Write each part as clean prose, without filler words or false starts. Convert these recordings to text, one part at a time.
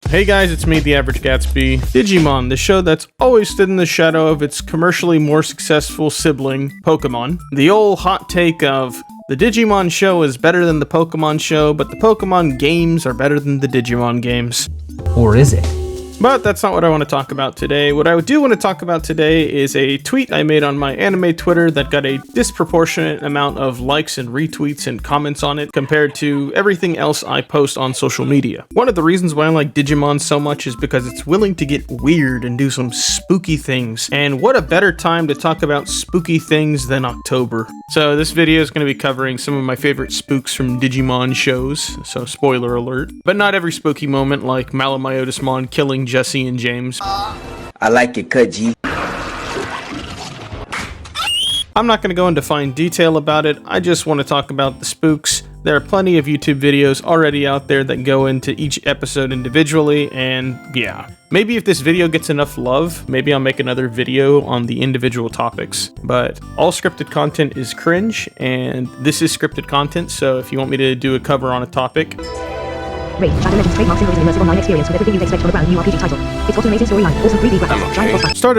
Hey guys, it's me, the Average Gatsby. Digimon, the show that's always stood in the shadow of its commercially more successful sibling, Pokemon. The old hot take of, the Digimon show is better than the Pokemon show, but the Pokemon games are better than the Digimon games. Or is it? But that's not what I want to talk about today. What I do want to talk about today is a tweet I made on my anime Twitter that got a disproportionate amount of likes and retweets and comments on it compared to everything else I post on social media. One of the reasons why I like Digimon so much is because it's willing to get weird and do some spooky things. And what a better time to talk about spooky things than October. So this video is going to be covering some of my favorite spooks from Digimon shows, so spoiler alert. But not every spooky moment like Malamyotismon killing Jesse and James. I like it, Kudji. I'm not going to go into fine detail about it, I just want to talk about the spooks. There are plenty of YouTube videos already out there that go into each episode individually, and yeah. Maybe if this video gets enough love, maybe I'll make another video on the individual topics. But all scripted content is cringe, and this is scripted content, so if you want me to do a cover on a topic, started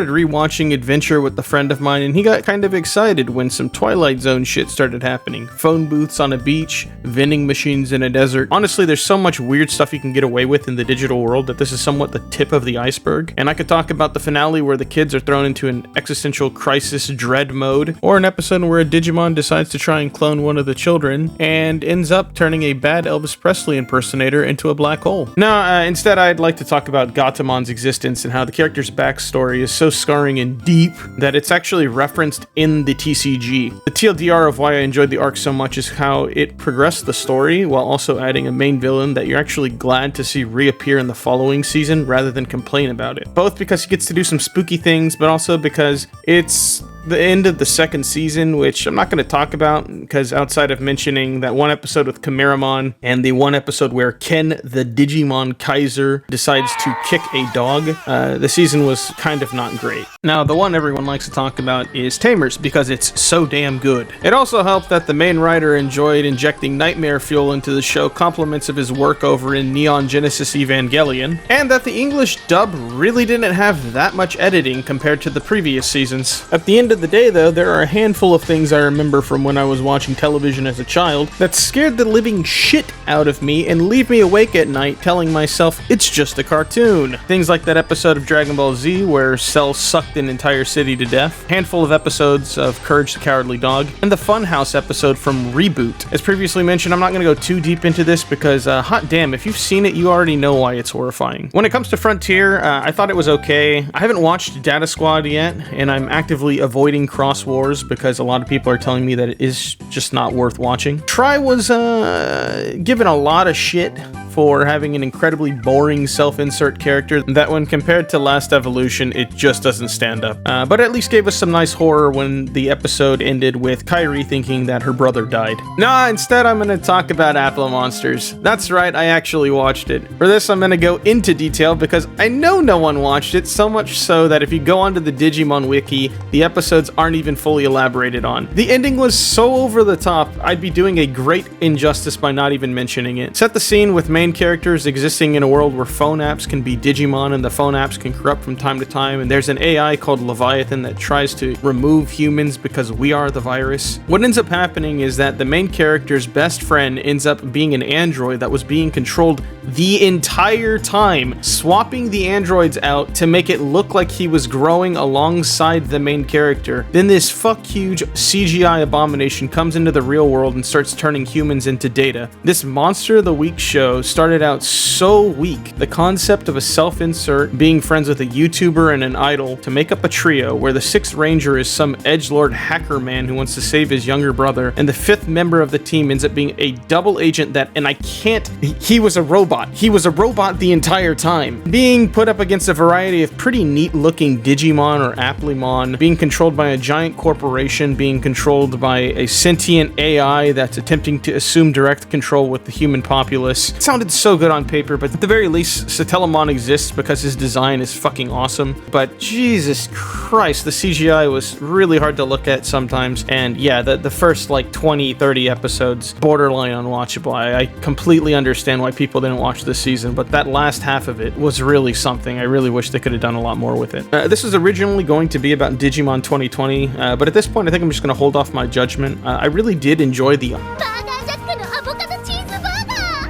rewatching Adventure with a friend of mine, and he got kind of excited when some Twilight Zone shit started happening. Phone booths on a beach, vending machines in a desert. Honestly, there's so much weird stuff you can get away with in the digital world that this is somewhat the tip of the iceberg. And I could talk about the finale where the kids are thrown into an existential crisis dread mode, or an episode where a Digimon decides to try and clone one of the children and ends up turning a bad Elvis Presley impersonator into a black hole. Now, instead I'd like to talk about Gatamon's existence and how the character's backstory is so scarring and deep that it's actually referenced in the TCG. The TLDR of why I enjoyed the arc so much is how it progressed the story while also adding a main villain that you're actually glad to see reappear in the following season rather than complain about it. Both because he gets to do some spooky things, but also because it's the end of the second season, which I'm not going to talk about because outside of mentioning that one episode with Chimeramon and the one episode where Ken the Digimon Kaiser decides to kick a dog, the season was kind of not great. Now, the one everyone likes to talk about is Tamers because it's so damn good. It also helped that the main writer enjoyed injecting nightmare fuel into the show, compliments of his work over in Neon Genesis Evangelion, and that the English dub really didn't have that much editing compared to the previous seasons. At the end of the day, though, there are a handful of things I remember from when I was watching television as a child that scared the living shit out of me and leave me awake at night telling myself it's just a cartoon. Things like that episode of Dragon Ball Z where Cell sucked an entire city to death, a handful of episodes of Courage the Cowardly Dog, and the Funhouse episode from Reboot. As previously mentioned, I'm not going to go too deep into this because, hot damn, if you've seen it, you already know why it's horrifying. When it comes to Frontier, I thought it was okay. I haven't watched Data Squad yet, and I'm actively avoiding Cross Wars because a lot of people are telling me that it is just not worth watching. Try was given a lot of shit for having an incredibly boring self-insert character that when compared to Last Evolution, it just doesn't stand up. But at least gave us some nice horror when the episode ended with Kairi thinking that her brother died. Nah, instead I'm gonna talk about Apple Monsters. That's right, I actually watched it. For this, I'm gonna go into detail because I know no one watched it, so much so that if you go onto the Digimon wiki, the episodes aren't even fully elaborated on. The ending was so over the top, I'd be doing a great injustice by not even mentioning it. Set the scene with main characters existing in a world where phone apps can be Digimon and the phone apps can corrupt from time to time, and there's an AI called Leviathan that tries to remove humans because we are the virus. What ends up happening is that the main character's best friend ends up being an android that was being controlled the entire time, swapping the androids out to make it look like he was growing alongside the main character. Then this fuck huge CGI abomination comes into the real world and starts turning humans into data. This Monster of the Week show started out so weak. The concept of a self-insert being friends with a YouTuber and an idol to make up a trio where the sixth ranger is some edgelord hacker man who wants to save his younger brother, and the fifth member of the team ends up being a double agent that, and I can't, he was a robot. He was a robot the entire time. Being put up against a variety of pretty neat looking Digimon or Applemon, being controlled by a giant corporation, being controlled by a sentient AI that's attempting to assume direct control with the human populace. It sounds sounded so good on paper, but at the very least, Satellamon exists because his design is fucking awesome. But Jesus Christ, the CGI was really hard to look at sometimes. And yeah, the first like 20, 30 episodes, borderline unwatchable. I completely understand why people didn't watch this season, but that last half of it was really something. I really wish they could have done a lot more with it. This was originally going to be about Digimon 2020, but at this point, I think I'm just going to hold off my judgment. I really did enjoy the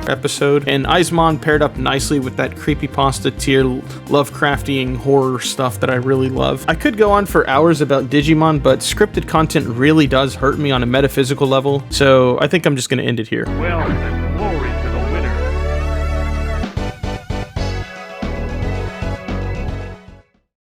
episode, and Aizmon paired up nicely with that creepypasta tier Lovecraftian horror stuff that I really love. I could go on for hours about Digimon, but scripted content really does hurt me on a metaphysical level, so I think I'm just going to end it here. Well, then, glory